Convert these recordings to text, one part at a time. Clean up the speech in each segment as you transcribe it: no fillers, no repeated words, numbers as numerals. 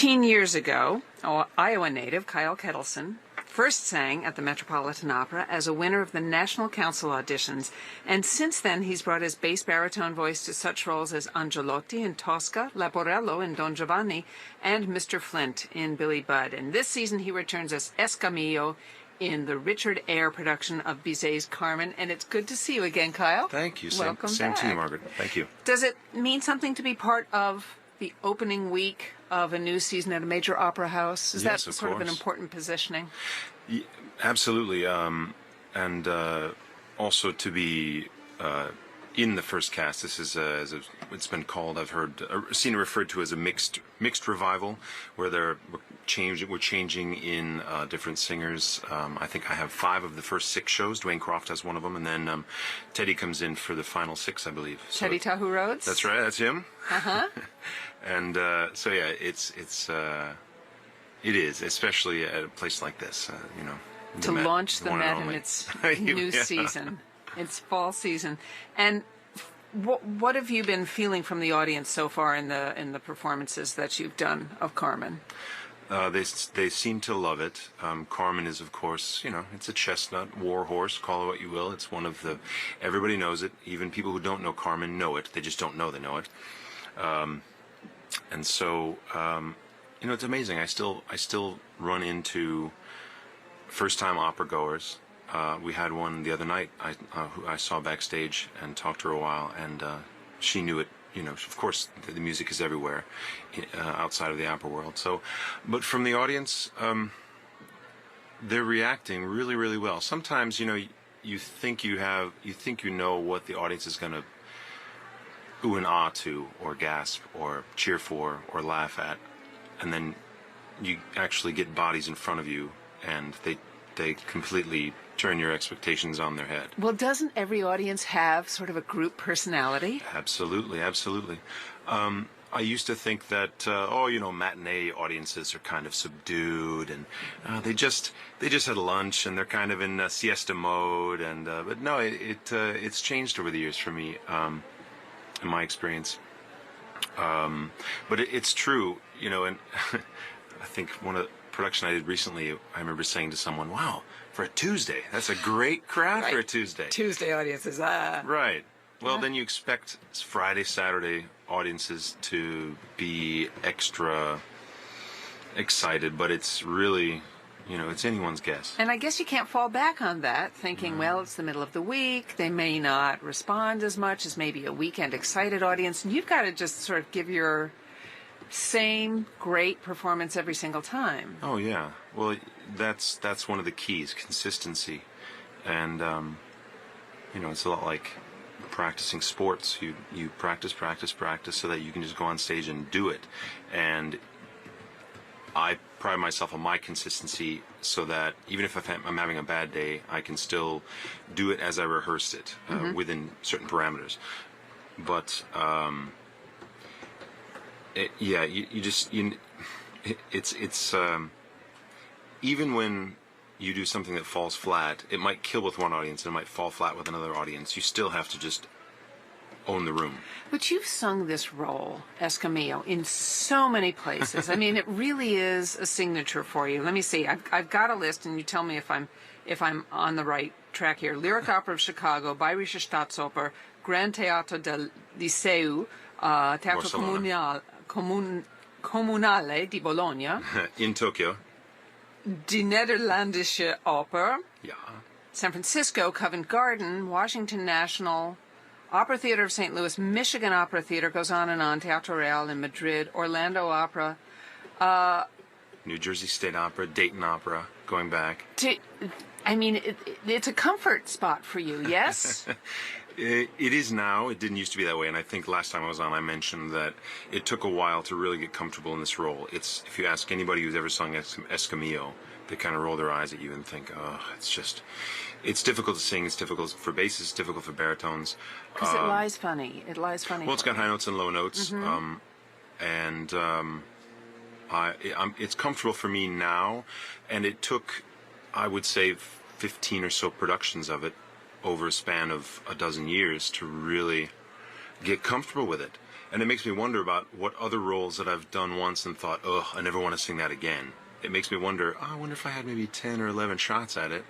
15 years ago, Iowa native Kyle Ketelsen first sang at the Metropolitan Opera as a winner of the National Council auditions, and since then he's brought his bass baritone voice to such roles as Angelotti in Tosca, Leporello in Don Giovanni, and Mr. Flint in Billy Budd. And this season he returns as Escamillo in the Richard Eyre production of Bizet's Carmen. And it's good to see you again, Kyle. Thank you. Welcome Same back. to you, Margaret. Thank you. Does it mean something to be part of the opening week of a new season at a major opera house? Is Yes, that of sort of an course. important positioning? Absolutely. And also to be in the first cast. This is it's been called, I've heard, seen it referred to as a mixed revival, where we're changing in different singers. I think I have 5 of the first 6 shows. Dwayne Croft has one of them, and then Teddy comes in for the final 6, I believe. So Teddy Tahu Rhodes? That's right. That's him. Uh-huh. And so yeah, it is, especially at a place like this, To launch the one and Met in only. its new season, its fall season. And what have you been feeling from the audience so far in the performances that you've done of Carmen? They seem to love it. Carmen is, of course, it's a chestnut, war horse, call it what you will. It's one of everybody knows it. Even people who don't know Carmen know it. They just don't know they know it. And so, it's amazing. I still run into first-time opera goers. We had one the other night who I saw backstage and talked to her a while, and she knew it. Of course, the music is everywhere outside of the opera world. So, but from the audience, they're reacting really, really well. Sometimes, you think you know what the audience is going to ooh and ah to, or gasp, or cheer for, or laugh at, and then you actually get bodies in front of you, and they completely turn your expectations on their head. Well, doesn't every audience have sort of a group personality? Absolutely, absolutely. I used to think that matinee audiences are kind of subdued, and they just had lunch and they're kind of in siesta mode, and but no, it's changed over the years for me, in my experience. But it's true, and I think one of the production I did recently, I remember saying to someone, "Wow, for a Tuesday, that's a great crowd for a Tuesday." Tuesday audiences, Right. Well, Yeah. then you expect Friday, Saturday audiences to be extra excited, but it's really, it's anyone's guess. And I guess you can't fall back on that, thinking, well, it's the middle of the week. They may not respond as much as maybe a weekend excited audience. And you've got to just sort of give your same great performance every single time. Oh, yeah. Well, that's one of the keys, consistency. And, it's a lot like practicing sports. You practice so that you can just go on stage and do it. And I pride myself on my consistency so that even if I'm having a bad day, I can still do it as I rehearsed it, within certain parameters. But it's even when you do something that falls flat, it might kill with one audience and it might fall flat with another audience. You still have to just own the room. But you've sung this role, Escamillo, in so many places. I mean, it really is a signature for you. Let me see. I've got a list, and you tell me if I'm on the right track here. Lyric Opera of Chicago, Bayerische Staatsoper, Grand Teatro del Liceu, Teatro Comunale di Bologna, In Tokyo. Die Niederländische Oper, Yeah. San Francisco, Covent Garden, Washington National, Opera Theater of St. Louis, Michigan Opera Theater, goes on and on, Teatro Real in Madrid, Orlando Opera. New Jersey State Opera, Dayton Opera, going back. It's a comfort spot for you, yes? It is now. It didn't used to be that way, and I think last time I was on, I mentioned that it took a while to really get comfortable in this role. If you ask anybody who's ever sung Escamillo, they kind of roll their eyes at you and think, oh, it's difficult to sing, it's difficult for basses, it's difficult for baritones. Because it lies funny. It lies funny. Well, it's got high notes and low notes, it's comfortable for me now, and it took, I would say, 15 or so productions of it over a span of a dozen years to really get comfortable with it. And it makes me wonder about what other roles that I've done once and thought, ugh, I never want to sing that again. It makes me wonder, I wonder if I had maybe 10 or 11 shots at it,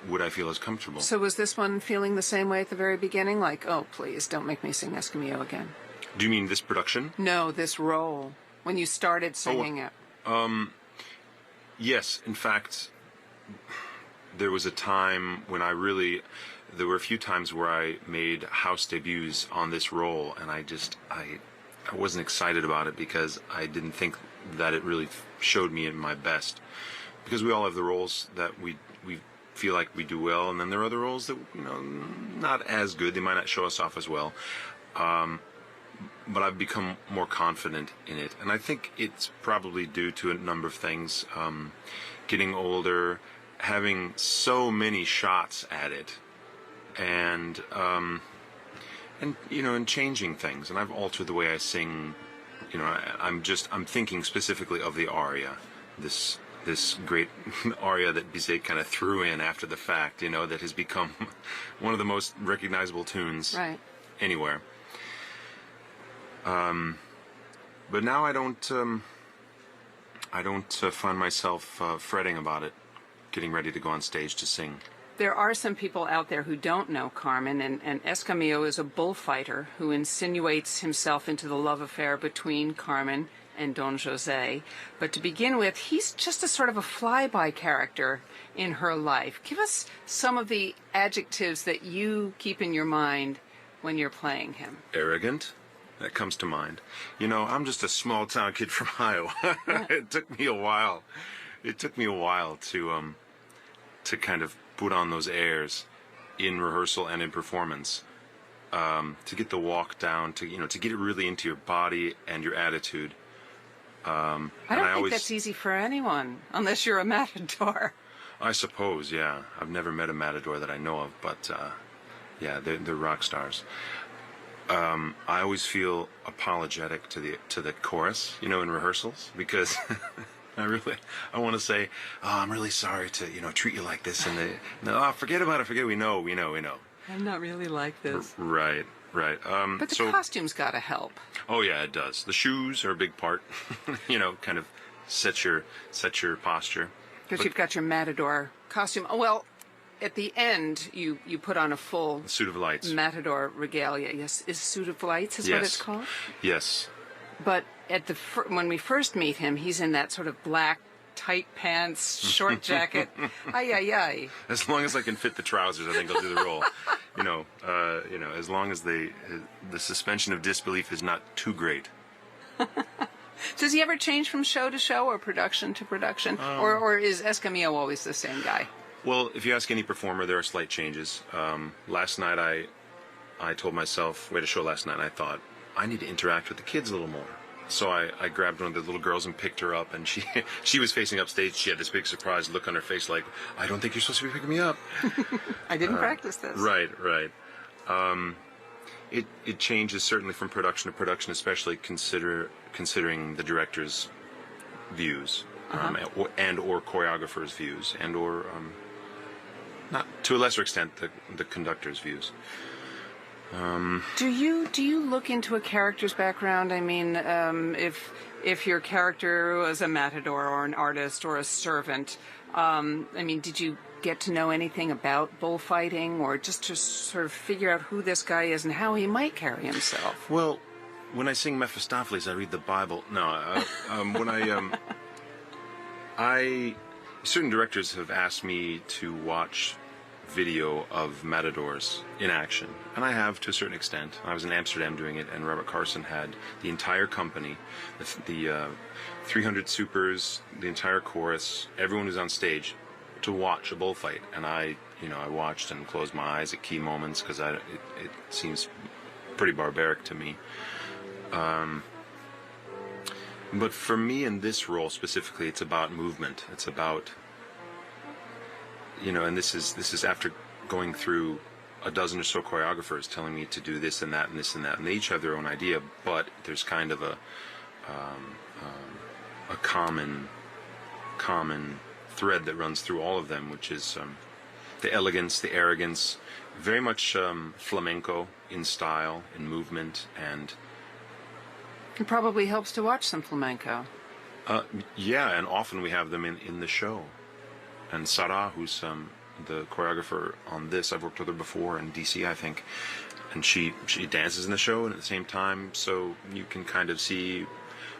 would I feel as comfortable? So was this one feeling the same way at the very beginning? Like, oh, please, don't make me sing Escamillo again. Do you mean this production? No, this role. When you started singing it. Yes. In fact, there was a time when there were a few times where I made house debuts on this role, and I wasn't excited about it because I didn't think that it really showed me in my best. Because we all have the roles that we feel like we do well, and then there are other roles that, not as good. They might not show us off as well. But I've become more confident in it. And I think it's probably due to a number of things. Getting older, having so many shots at it, and changing things. And I've altered the way I sing. I'm thinking specifically of the aria, this great aria that Bizet kind of threw in after the fact, that has become one of the most recognizable tunes anywhere. But now I don't find myself fretting about it, getting ready to go on stage to sing. There are some people out there who don't know Carmen, and Escamillo is a bullfighter who insinuates himself into the love affair between Carmen and Don José. But to begin with, he's just a sort of a flyby character in her life. Give us some of the adjectives that you keep in your mind when you're playing him. Arrogant. That comes to mind. I'm just a small town kid from Iowa. It took me a while. To kind of put on those airs in rehearsal and in performance. To get the walk down, to get it really into your body and your attitude. I don't think that's easy for anyone, unless you're a matador. I suppose, yeah. I've never met a matador that I know of, but yeah, they're rock stars. I always feel apologetic to the chorus, in rehearsals, because I want to say, oh, I'm really sorry to treat you like this, and forget about it, we know. I'm not really like this. Right. But the costume's got to help. Oh yeah, it does. The shoes are a big part. Kind of set your posture. Because you've got your matador costume. Oh, well, at the end, you put on a full suit of lights. Matador regalia. Yes, is suit of lights is what it's called? Yes. But when we first meet him, he's in that sort of black, tight pants, short jacket. Ay. As long as I can fit the trousers, I think I'll do the role. As long as the suspension of disbelief is not too great. Does he ever change from show to show or production to production? Or is Escamillo always the same guy? Well, if you ask any performer, there are slight changes. Last night, I told myself, we had a show last night, and I thought, I need to interact with the kids a little more. So I grabbed one of the little girls and picked her up, and she was facing upstage. She had this big surprised look on her face like, I don't think you're supposed to be picking me up. I didn't practice this. Right. It changes certainly from production to production, especially considering the director's views, and or choreographer's views, and or not to a lesser extent the conductor's views. Do you look into a character's background? I mean, if your character was a matador or an artist or a servant, did you get to know anything about bullfighting, or just to sort of figure out who this guy is and how he might carry himself? Well, when I sing Mephistopheles, I read the Bible. No, certain directors have asked me to watch video of matadors in action, and I have to a certain extent. I was in Amsterdam doing it, and Robert Carson had the entire company, the 300 supers, the entire chorus, everyone who's on stage, to watch a bullfight. And I watched and closed my eyes at key moments because it seems pretty barbaric to me. But for me in this role specifically, it's about movement. It's about and this is after going through a dozen or so choreographers telling me to do this and that and this and that, and they each have their own idea, but there's kind of a common thread that runs through all of them, which is the elegance, the arrogance, very much flamenco in style, in movement, and It probably helps to watch some flamenco. Yeah, and often we have them in the show. And Sarah, who's the choreographer on this, I've worked with her before in DC, I think, and she dances in the show, and at the same time, so you can kind of see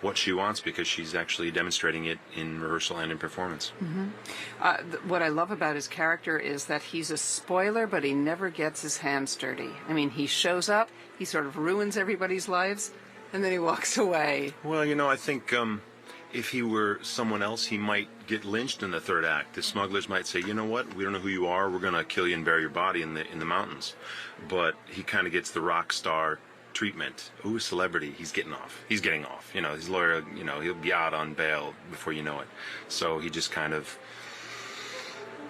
what she wants because she's actually demonstrating it in rehearsal and in performance. What I love about his character is that he's a spoiler, but he never gets his hands dirty. I mean, he shows up, he sort of ruins everybody's lives, and then he walks away. Well, you know, I think if he were someone else, he might get lynched in the third act. The smugglers might say, you know what, we don't know who you are, we're going to kill you and bury your body in the mountains. But he kind of gets the rock star treatment. Ooh, celebrity, he's getting off. He's getting off. You know, his lawyer, you know, he'll be out on bail before you know it. So he just kind of,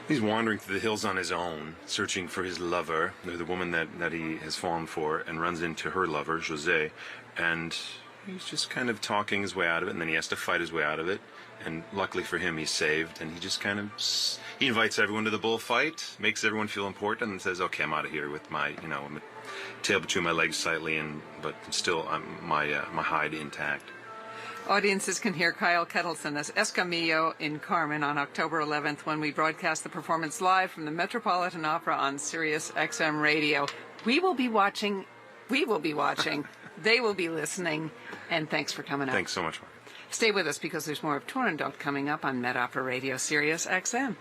he's wandering through the hills on his own, searching for his lover, the woman that he has fallen for, and runs into her lover, José, and he's just kind of talking his way out of it, and then he has to fight his way out of it. And luckily for him, he's saved, and he just kind of, he invites everyone to the bullfight, makes everyone feel important, and says, okay, I'm out of here with my, you know, tail between my legs slightly, but still my hide intact. Audiences can hear Kyle Ketelsen as Escamillo in Carmen on October 11th when we broadcast the performance live from the Metropolitan Opera on Sirius XM Radio. We will be watching. They will be listening. And thanks for coming up. Thanks so much, Mark. Stay with us because there's more of Turandot coming up on Met Opera Radio Sirius XM.